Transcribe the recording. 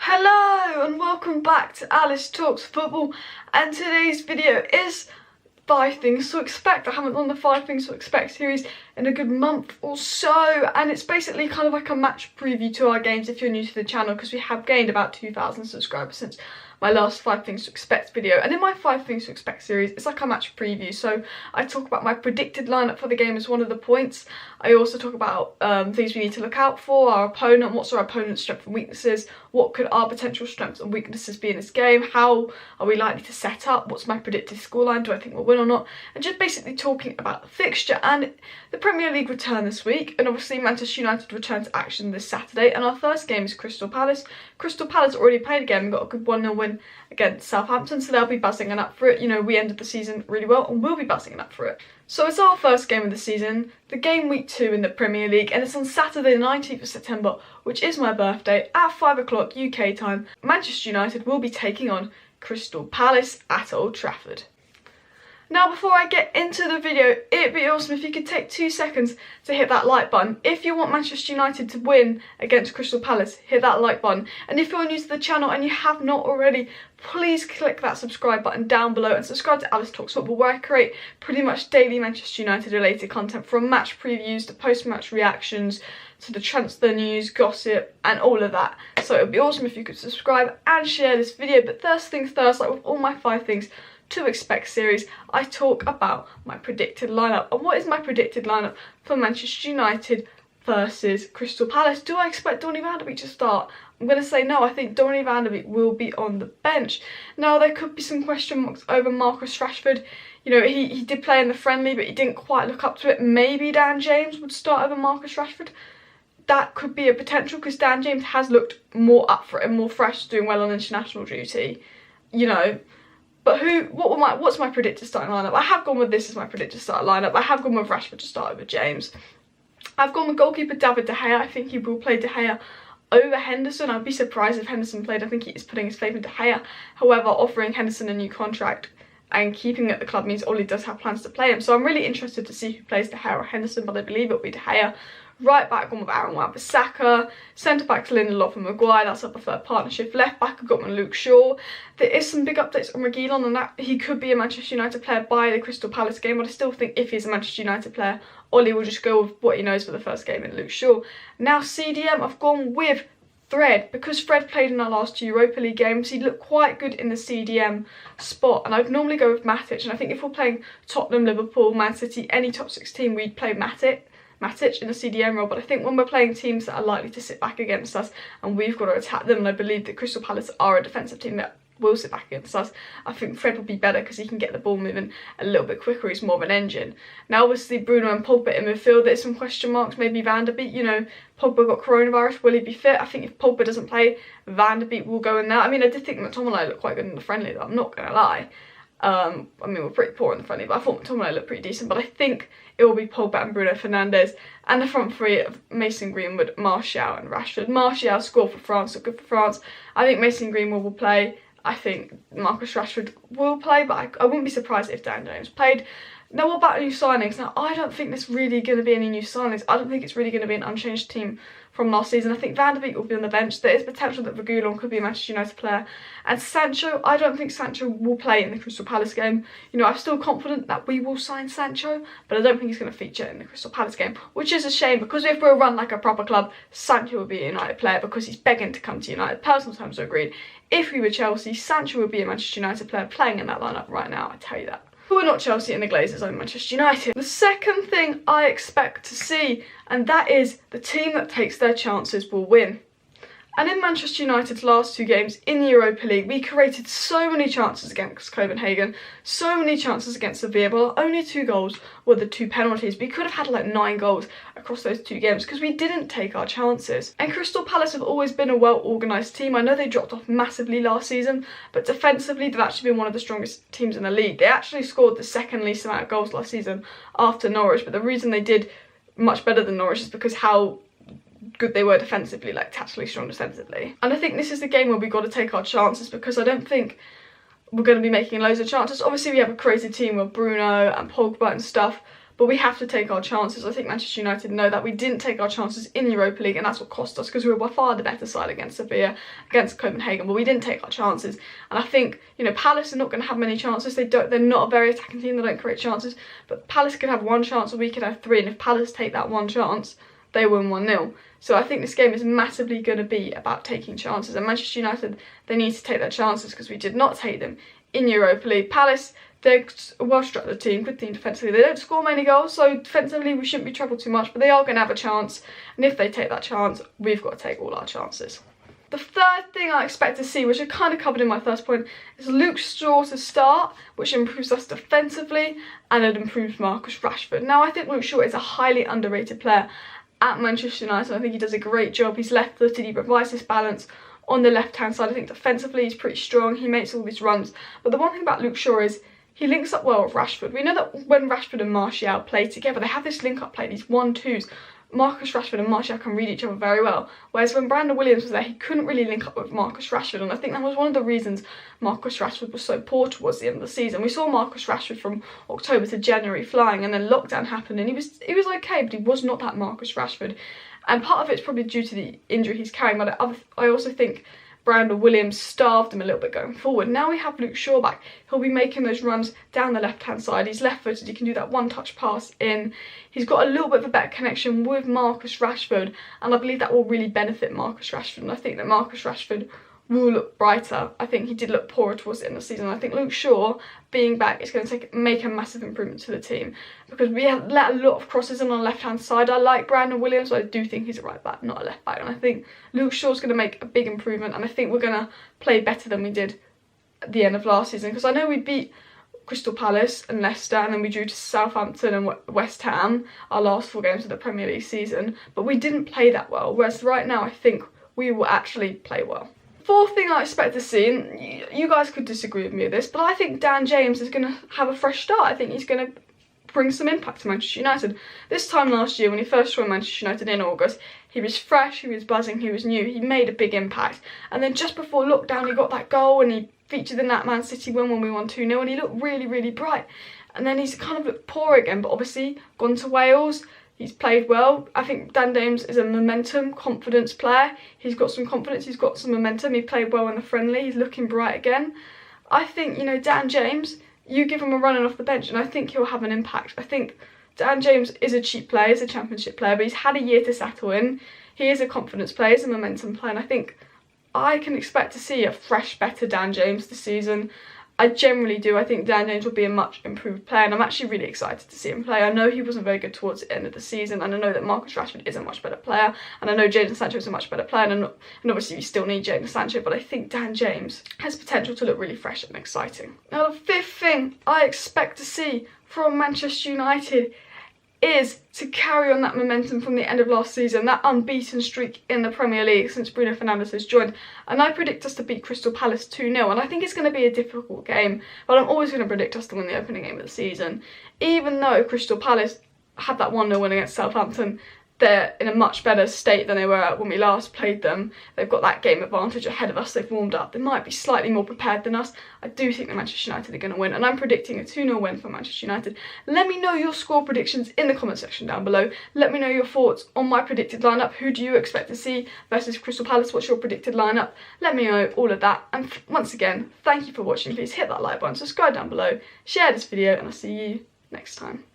Hello and welcome back to Alice Talks Football, and today's video is 5 things to expect. I haven't done the 5 things to expect series in a good month or so, and it's basically kind of like a match preview to our games if you're new to the channel, because we have gained about 2,000 subscribers since my last 5 things to expect video. And in my 5 things to expect series, it's like a match preview, so I talk about my predicted lineup for the game as one of the points. I also talk about things we need to look out for, our opponent, what's our opponent's strengths and weaknesses, what could our potential strengths and weaknesses be in this game, how are we likely to set up, what's my predicted scoreline, do I think we'll win or not, and just basically talking about the fixture. And the Premier League return this week, and obviously Manchester United return to action this Saturday, and our first game is Crystal Palace. Crystal Palace already played a game and got a good 1-0 win against Southampton, so they'll be buzzing up for it. You know, we ended the season really well and we'll be buzzing up for it. So it's our first game of the season, the game week 2 in the Premier League, and it's on Saturday the 19th of September, which is my birthday, at 5 o'clock UK time. Manchester United will be taking on Crystal Palace at Old Trafford. Now, before I get into the video, it'd be awesome if you could take 2 seconds to hit that like button. If you want Manchester United to win against Crystal Palace, hit that like button. And if you're new to the channel and you have not already, please click that subscribe button down below and subscribe to Alice Talks Football, where I create pretty much daily Manchester United related content, from match previews to post-match reactions to the transfer news, gossip and all of that. So it would be awesome if you could subscribe and share this video. But first things first, like with all my 5 things to expect series, I talk about my predicted lineup. And what is my predicted lineup for Manchester United versus Crystal Palace? Do I expect Donny van de Beek to start? I'm going to say no. I think Donny van de Beek will be on the bench. Now, there could be some question marks over Marcus Rashford. You know, he did play in the friendly, but he didn't quite look up to it. Maybe Dan James would start over Marcus Rashford. That could be a potential, because Dan James has looked more up for it and more fresh, doing well on international duty, you know. But what's my predicted starting lineup? I have gone with this as my predicted starting lineup. I have gone with Rashford to start over James. I've gone with goalkeeper David De Gea. I think he will play De Gea over Henderson. I'd be surprised if Henderson played. I think he is putting his faith in De Gea. However, offering Henderson a new contract and keeping him at the club means Ollie does have plans to play him. So I'm really interested to see who plays De Gea or Henderson, but I believe it'll be De Gea. Right back, gone with Aaron Wan-Bissaka. Centre backs Lindelof and Maguire, that's our preferred partnership. Left back, I've got my Luke Shaw. There is some big updates on Reguilon, and that he could be a Manchester United player by the Crystal Palace game, but I still think if he's a Manchester United player, Ollie will just go with what he knows for the first game in Luke Shaw. Now CDM, I've gone with Fred, because Fred played in our last 2 Europa League games. He looked quite good in the CDM spot, and I'd normally go with Matic, and I think if we're playing Tottenham, Liverpool, Man City, any top 6 team, we'd play Matic in the CDM role. But I think when we're playing teams that are likely to sit back against us and we've got to attack them, and I believe that Crystal Palace are a defensive team that will sit back against us, I think Fred will be better because he can get the ball moving a little bit quicker. He's more of an engine. Now, obviously, Bruno and Pogba in midfield, there's some question marks. Maybe Van de Beek, you know, Pogba got coronavirus, will he be fit? I think if Pogba doesn't play, Van de Beek will go in there. I mean, I did think McTominay looked quite good in the friendly, though, I'm not going to lie. I mean, we're pretty poor in the friendly, but I thought McTominay looked pretty decent. But I think it will be Pogba and Bruno Fernandes, and the front three of Mason Greenwood, Martial and Rashford. Martial scored for France, so good for France. I think Mason Greenwood will play. I think Marcus Rashford will play, but I wouldn't be surprised if Dan James played. Now, what about new signings? Now, I don't think there's really going to be any new signings. I don't think it's really going to be an unchanged team from last season. I think Van de Beek will be on the bench. There is potential that Reguilon could be a Manchester United player. And Sancho, I don't think Sancho will play in the Crystal Palace game. You know, I'm still confident that we will sign Sancho, but I don't think he's going to feature in the Crystal Palace game, which is a shame, because if we're run like a proper club, Sancho would be a United player because he's begging to come to United. Personal terms are agreed. If we were Chelsea, Sancho would be a Manchester United player playing in that lineup right now, I tell you that. But we're not Chelsea and the Glazers, I'm Manchester United. The second thing I expect to see, and that is the team that takes their chances will win. And in Manchester United's last 2 games in the Europa League, we created so many chances against Copenhagen, so many chances against Sevilla, but our only 2 goals were the 2 penalties. We could have had like 9 goals across those 2 games because we didn't take our chances. And Crystal Palace have always been a well-organised team. I know they dropped off massively last season, but defensively they've actually been one of the strongest teams in the league. They actually scored the second least amount of goals last season after Norwich, but the reason they did much better than Norwich is because how good they were defensively, like tactically strong defensively. And I think this is the game where we got to take our chances, because I don't think we're going to be making loads of chances. Obviously we have a crazy team with Bruno and Pogba and stuff, but we have to take our chances. I think Manchester United know that we didn't take our chances in Europa League, and that's what cost us, because we were by far the better side against Sevilla, against Copenhagen, but we didn't take our chances. And I think, you know, Palace are not going to have many chances. They're not a very attacking team, they don't create chances, but Palace could have one chance or we could have three, and if Palace take that one chance, they win 1-0. So I think this game is massively going to be about taking chances, and Manchester United, they need to take their chances because we did not take them in Europa League. Palace, they're a well-structured team, good team defensively. They don't score many goals, so defensively we shouldn't be troubled too much, but they are going to have a chance, and if they take that chance, we've got to take all our chances. The third thing I expect to see, which I kind of covered in my first point, is Luke Shaw to start, which improves us defensively, and it improves Marcus Rashford. Now, I think Luke Shaw is a highly underrated player at Manchester United. I think he does a great job. He's left-footed, he provides this balance on the left-hand side. I think defensively he's pretty strong, he makes all these runs. But the one thing about Luke Shaw is he links up well with Rashford. We know that when Rashford and Martial play together, they have this link-up play, these 1-2s. Marcus Rashford and Martial can read each other very well. Whereas when Brandon Williams was there, he couldn't really link up with Marcus Rashford, and I think that was one of the reasons Marcus Rashford was so poor towards the end of the season. We saw Marcus Rashford from October to January flying, and then lockdown happened, and he was okay, but he was not that Marcus Rashford. And part of it's probably due to the injury he's carrying, but I also think Brandon Williams starved him a little bit going forward. Now we have Luke Shaw back. He'll be making those runs down the left-hand side. He's left-footed. He can do that one-touch pass in. He's got a little bit of a better connection with Marcus Rashford, and I believe that will really benefit Marcus Rashford. And I think that Marcus Rashford will look brighter. I think he did look poorer towards the end of the season. I think Luke Shaw being back is going to make a massive improvement to the team, because we have let a lot of crosses in on the left-hand side. I like Brandon Williams, but I do think he's a right back, not a left back. And I think Luke Shaw's going to make a big improvement, and I think we're going to play better than we did at the end of last season, because I know we beat Crystal Palace and Leicester, and then we drew to Southampton and West Ham, our last 4 games of the Premier League season, but we didn't play that well, whereas right now I think we will actually play well. Fourth thing I expect to see, and you guys could disagree with me with this, but I think Dan James is going to have a fresh start. I think he's going to bring some impact to Manchester United. This time last year, when he first joined Manchester United in August, he was fresh, he was buzzing, he was new, he made a big impact. And then just before lockdown, he got that goal and he featured in that Man City win when we won 2-0, and he looked really, really bright. And then he's kind of looked poor again, but obviously gone to Wales. He's played well. I think Dan James is a momentum, confidence player. He's got some confidence, he's got some momentum. He played well in the friendly, he's looking bright again. I think, you know, Dan James, you give him a running off the bench and I think he'll have an impact. I think Dan James is a cheap player, he's a championship player, but he's had a year to settle in. He is a confidence player, he's a momentum player, and I think I can expect to see a fresh, better Dan James this season. I generally do. I think Dan James will be a much improved player, and I'm actually really excited to see him play. I know he wasn't very good towards the end of the season, and I know that Marcus Rashford is a much better player, and I know Jadon Sancho is a much better player, and obviously we still need Jadon Sancho, but I think Dan James has potential to look really fresh and exciting. Now, the fifth thing I expect to see from Manchester United is to carry on that momentum from the end of last season, that unbeaten streak in the Premier League since Bruno Fernandes has joined. And I predict us to beat Crystal Palace 2-0, and I think it's going to be a difficult game, but I'm always going to predict us to win the opening game of the season. Even though Crystal Palace had that 1-0 win against Southampton, they're in a much better state than they were when we last played them. They've got that game advantage ahead of us, they've warmed up. They might be slightly more prepared than us. I do think that Manchester United are going to win, and I'm predicting a 2-0 win for Manchester United. Let me know your score predictions in the comment section down below. Let me know your thoughts on my predicted lineup. Who do you expect to see versus Crystal Palace? What's your predicted lineup? Let me know all of that. And once again, thank you for watching. Please hit that like button, subscribe down below, share this video, and I'll see you next time.